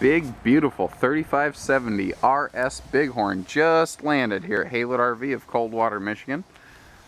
big, beautiful 3570 RS Bighorn just landed here at Haylett RV of Coldwater, Michigan.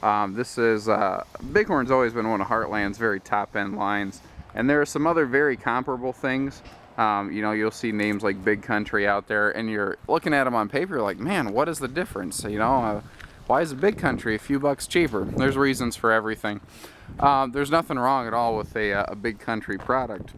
Bighorn's always been one of Heartland's very top-end lines, and there are some other very comparable things. You'll see names like Big Country out there, and you're looking at them on paper, you're like, man, what is the difference? Why is a Big Country a few bucks cheaper? There's reasons for everything. There's nothing wrong at all with a Big Country product.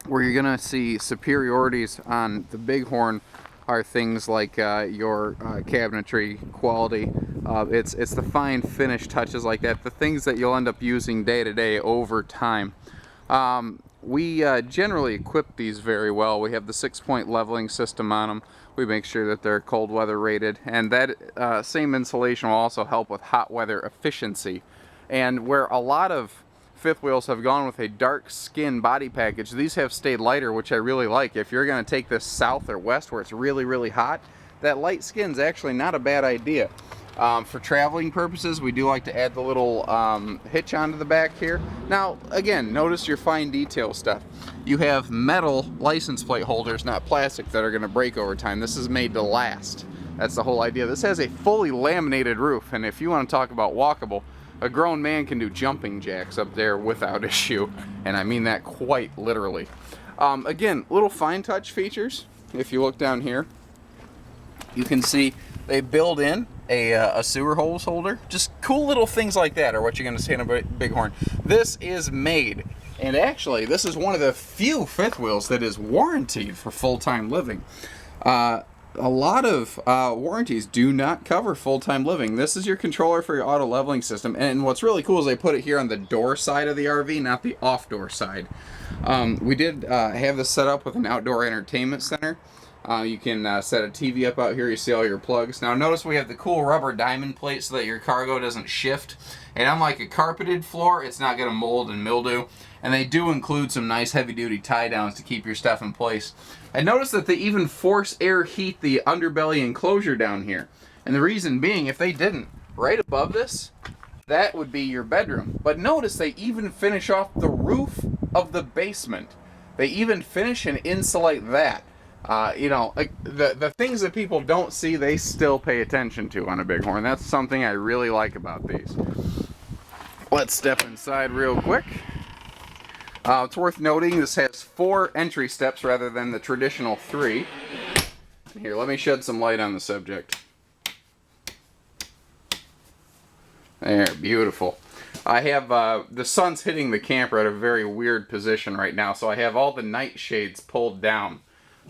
Where you're gonna see superiorities on the Bighorn are things like your cabinetry quality. It's the fine finish touches like that, the things that you'll end up using day to day over time. We generally equip these very well. We have the 6-point leveling system on them. We make sure that they're cold weather rated, and that same insulation will also help with hot weather efficiency. And where a lot of fifth wheels have gone with a dark skin body package, these have stayed lighter, which I really like. If you're going to take this south or west where it's really hot, that light skin's actually not a bad idea. For traveling purposes, we do like to add the little hitch onto the back here. Now, again, notice your fine detail stuff. You have metal license plate holders, not plastic, that are going to break over time. This is made to last. That's the whole idea. This has a fully laminated roof, and if you want to talk about walkable, a grown man can do jumping jacks up there without issue, and I mean that quite literally. Again, little fine touch features. If you look down here, you can see they build in a sewer hose holder. Just cool little things like that are what you're going to see in a Bighorn. This is made, and actually this is one of the few fifth wheels that is warranted for full-time living. A lot of warranties do not cover full-time living. This is your controller for your auto leveling system, and what's really cool is they put it here on the door side of the RV, not the off-door side. We did have this set up with an outdoor entertainment center. You can set a TV up out here. You see all your plugs. Now notice we have the cool rubber diamond plate so that your cargo doesn't shift. And unlike a carpeted floor, it's not going to mold and mildew. And they do include some nice heavy-duty tie-downs to keep your stuff in place. And notice that they even force air heat the underbelly enclosure down here. And the reason being, if they didn't, right above this, that would be your bedroom. But notice they even finish off the roof of the basement. They even finish and insulate that. The things that people don't see, they still pay attention to on a Bighorn. That's something I really like about these. Let's step inside real quick. It's worth noting this has 4 entry steps rather than the traditional 3. Here, let me shed some light on the subject. There, beautiful. I have, the sun's hitting the camper at a very weird position right now, so I have all the night shades pulled down.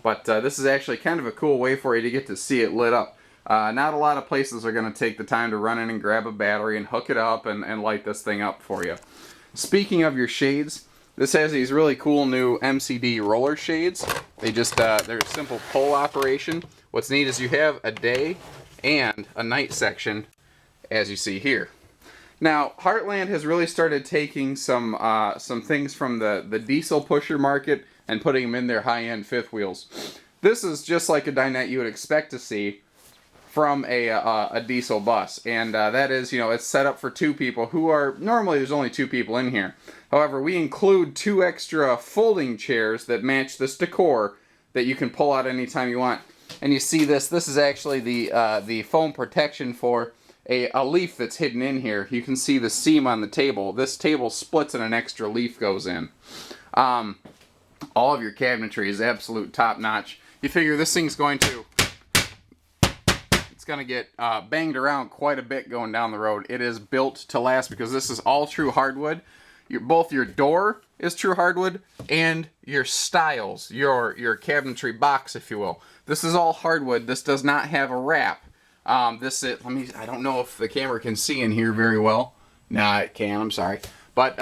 But this is actually kind of a cool way for you to get to see it lit up. Not a lot of places are going to take the time to run in and grab a battery and hook it up and light this thing up for you. Speaking of your shades, this has these really cool new MCD roller shades. They're a simple pull operation. What's neat is you have a day and a night section, as you see here. Now, Heartland has really started taking some things from the diesel pusher market and putting them in their high-end fifth wheels. This is just like a dinette you would expect to see from a diesel bus, and that is, it's set up for 2 people who are, normally there's only 2 people in here. However, we include 2 extra folding chairs that match this decor that you can pull out anytime you want. And you see this is actually the foam protection for a leaf that's hidden in here. You can see the seam on the table. This table splits and an extra leaf goes in. All of your cabinetry is absolute top-notch. You figure this thing's going to get banged around quite a bit going down the road. It is built to last because this is all true hardwood. Both your door is true hardwood and your stiles, your cabinetry box, if you will. This is all hardwood. This does not have a wrap. I don't know if the camera can see in here very well. No, it can. I'm sorry. But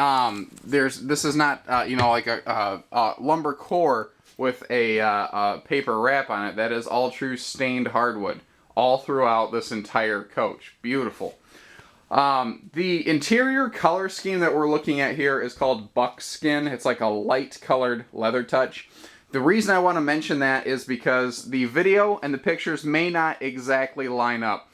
this is not like a lumber core with a paper wrap on it. That is all true stained hardwood all throughout this entire coach. Beautiful. The interior color scheme that we're looking at here is called buckskin. It's like a light colored leather touch. The reason I want to mention that is because the video and the pictures may not exactly line up.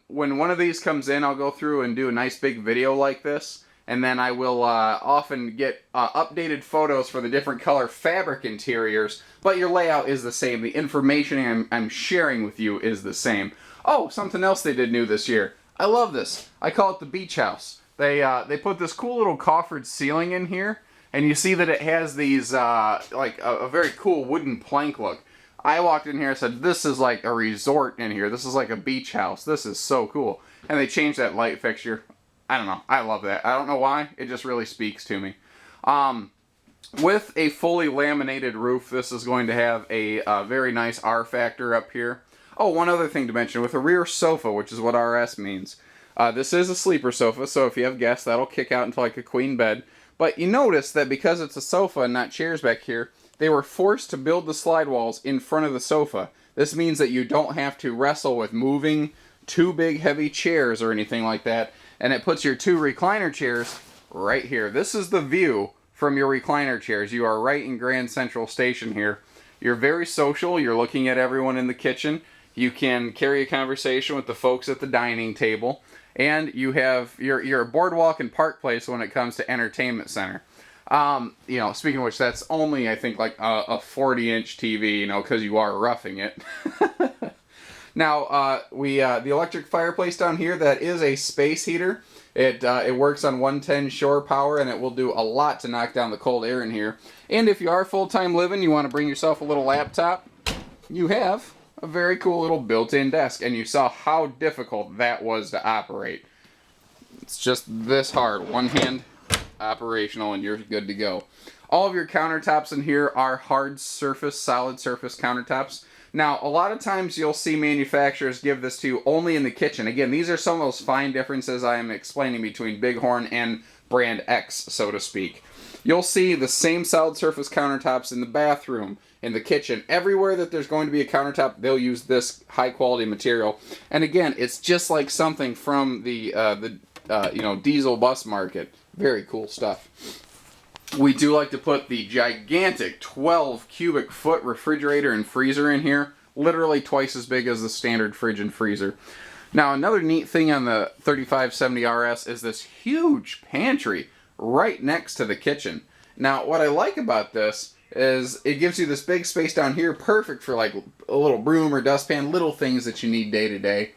When one of these comes in, I'll go through and do a nice big video like this, and then I will often get updated photos for the different color fabric interiors, but your layout is the same. The information I'm sharing with you is the same. Oh, something else they did new this year. I love this. I call it the beach house. They put this cool little coffered ceiling in here, and you see that it has these, like a very cool wooden plank look. I walked in here and said, this is like a resort in here. This is like a beach house. This is so cool. And they changed that light fixture. I don't know. I love that. I don't know why. It just really speaks to me. With a fully laminated roof, this is going to have a very nice R factor up here. Oh, one other thing to mention. With a rear sofa, which is what RS means. This is a sleeper sofa, so if you have guests, that'll kick out into like a queen bed. But you notice that because it's a sofa and not chairs back here, they were forced to build the slide walls in front of the sofa. This means that you don't have to wrestle with moving two big heavy chairs or anything like that. And it puts your two recliner chairs right here. This is the view from your recliner chairs. You are right in Grand Central Station here. You're very social. You're looking at everyone in the kitchen. You can carry a conversation with the folks at the dining table. And you have you're a boardwalk and park place when it comes to entertainment center. You know, speaking of which, that's only, I think, like a 40-inch TV, you know, because you are roughing it. Now, the electric fireplace down here, that is a space heater. It works on 110 shore power, and it will do a lot to knock down the cold air in here. And if you are full-time living, you want to bring yourself a little laptop, you have a very cool little built-in desk. And you saw how difficult that was to operate. It's just this hard. One hand operational, and you're good to go. All of your countertops in here are hard surface, solid surface countertops. Now, a lot of times you'll see manufacturers give this to you only in the kitchen. Again, these are some of those fine differences I am explaining between Bighorn and brand X, so to speak. You'll see the same solid surface countertops in the bathroom, in the kitchen. Everywhere that there's going to be a countertop, they'll use this high quality material. And again, it's just like something from the you know, diesel bus market. Very cool stuff. We do like to put the gigantic 12 cubic foot refrigerator and freezer in here. Literally twice as big as the standard fridge and freezer. Now, another neat thing on the 3570 RS is this huge pantry right next to the kitchen. Now, what I like about this is it gives you this big space down here, perfect for like a little broom or dustpan, little things that you need day to day.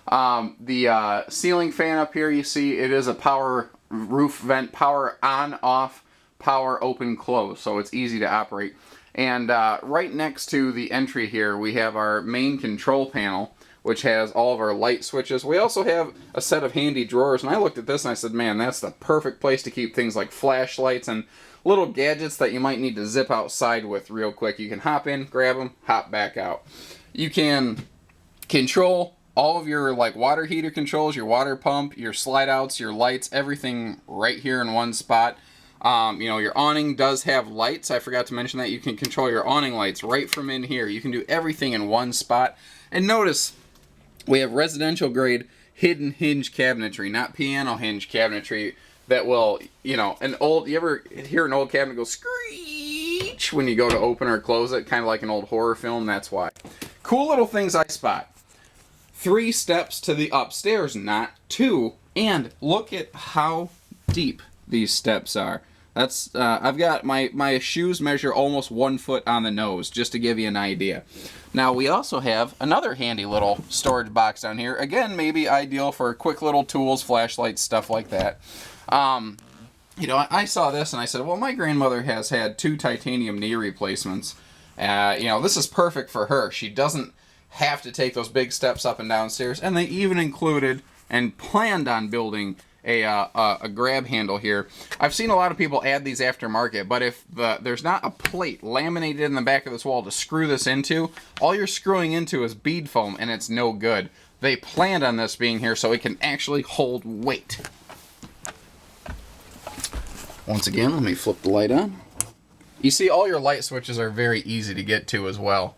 The ceiling fan up here, you see, it is a power roof vent, power on, off, power open, close, so it's easy to operate. And right next to the entry here, we have our main control panel, which has all of our light switches. We also have a set of handy drawers, and I looked at this and I said, man, that's the perfect place to keep things like flashlights and little gadgets that you might need to zip outside with real quick. You can hop in, grab them, hop back out. You can control all of your like water heater controls, your water pump, your slide outs, your lights, everything right here in one spot. You know, your awning does have lights. I forgot to mention that. You can control your awning lights right from in here. You can do everything in one spot. And notice, we have residential grade hidden hinge cabinetry, not piano hinge cabinetry that will, you know, you ever hear an old cabinet go screech when you go to open or close it? Kind of like an old horror film, that's why. Cool little things I spot. 3 steps to the upstairs, not 2. And look at how deep these steps are. That's I've got my shoes measure almost 1 foot on the nose, just to give you an idea. Now we also have another handy little storage box down here. Again, maybe ideal for quick little tools, flashlights, stuff like that. You know, I saw this and I said, well, my grandmother has had 2 titanium knee replacements. You know, this is perfect for her. She doesn't have to take those big steps up and downstairs. And they even included and planned on building a grab handle here. I've seen a lot of people add these aftermarket, but if there's not a plate laminated in the back of this wall to screw this into, all you're screwing into is bead foam, and it's no good. They planned on this being here so it can actually hold weight. Once again, let me flip the light on. You see, all your light switches are very easy to get to as well.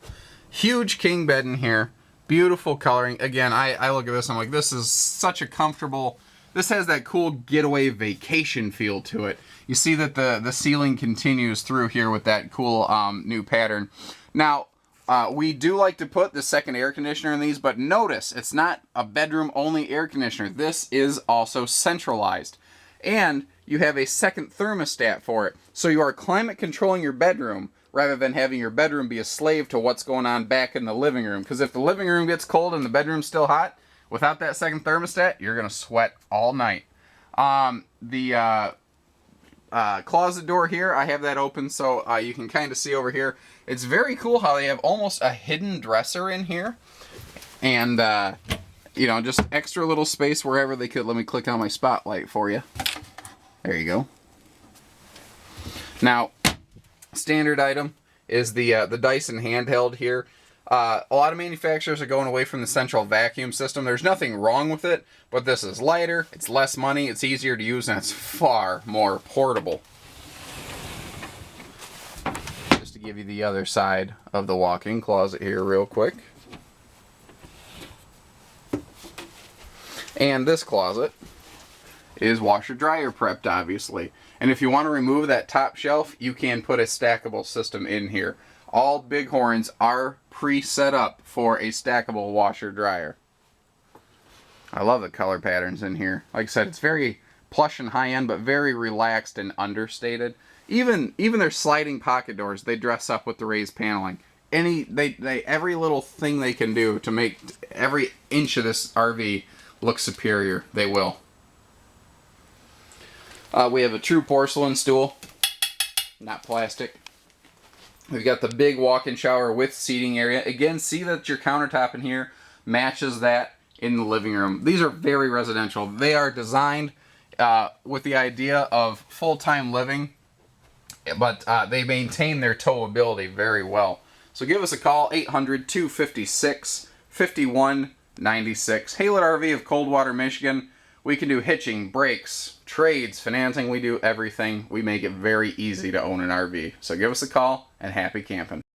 Huge king bed in here. Beautiful coloring. Again, I look at this, I'm like, this is such a comfortable... This has that cool getaway vacation feel to it. You see that the ceiling continues through here with that cool new pattern. Now, we do like to put the second air conditioner in these, but notice it's not a bedroom-only air conditioner. This is also centralized. And you have a second thermostat for it. So you are climate controlling your bedroom rather than having your bedroom be a slave to what's going on back in the living room. Because if the living room gets cold and the bedroom's still hot, without that second thermostat, you're going to sweat all night. The closet door here, I have that open so you can kind of see over here. It's very cool how they have almost a hidden dresser in here. And, you know, just extra little space wherever they could. Let me click on my spotlight for you. There you go. Now, standard item is the Dyson handheld here. A lot of manufacturers are going away from the central vacuum system. There's nothing wrong with it, but this is lighter, it's less money, it's easier to use, and it's far more portable. Just to give you the other side of the walk-in closet here real quick. And this closet is washer-dryer prepped, obviously. And if you want to remove that top shelf, you can put a stackable system in here. All Bighorns are pre-set up for a stackable washer-dryer. I love the color patterns in here. Like I said, it's very plush and high-end, but very relaxed and understated. Even their sliding pocket doors, they dress up with the raised paneling. Every little thing they can do to make every inch of this RV look superior, they will. We have a true porcelain stool, not plastic. We've got the big walk-in shower with seating area. Again, see that your countertop in here matches that in the living room. These are very residential. They are designed with the idea of full-time living, but they maintain their towability very well. So give us a call, 800-256-5196. Haylett RV of Coldwater, Michigan. We can do hitching, brakes, trades, financing. We do everything. We make it very easy to own an RV. So give us a call and happy camping.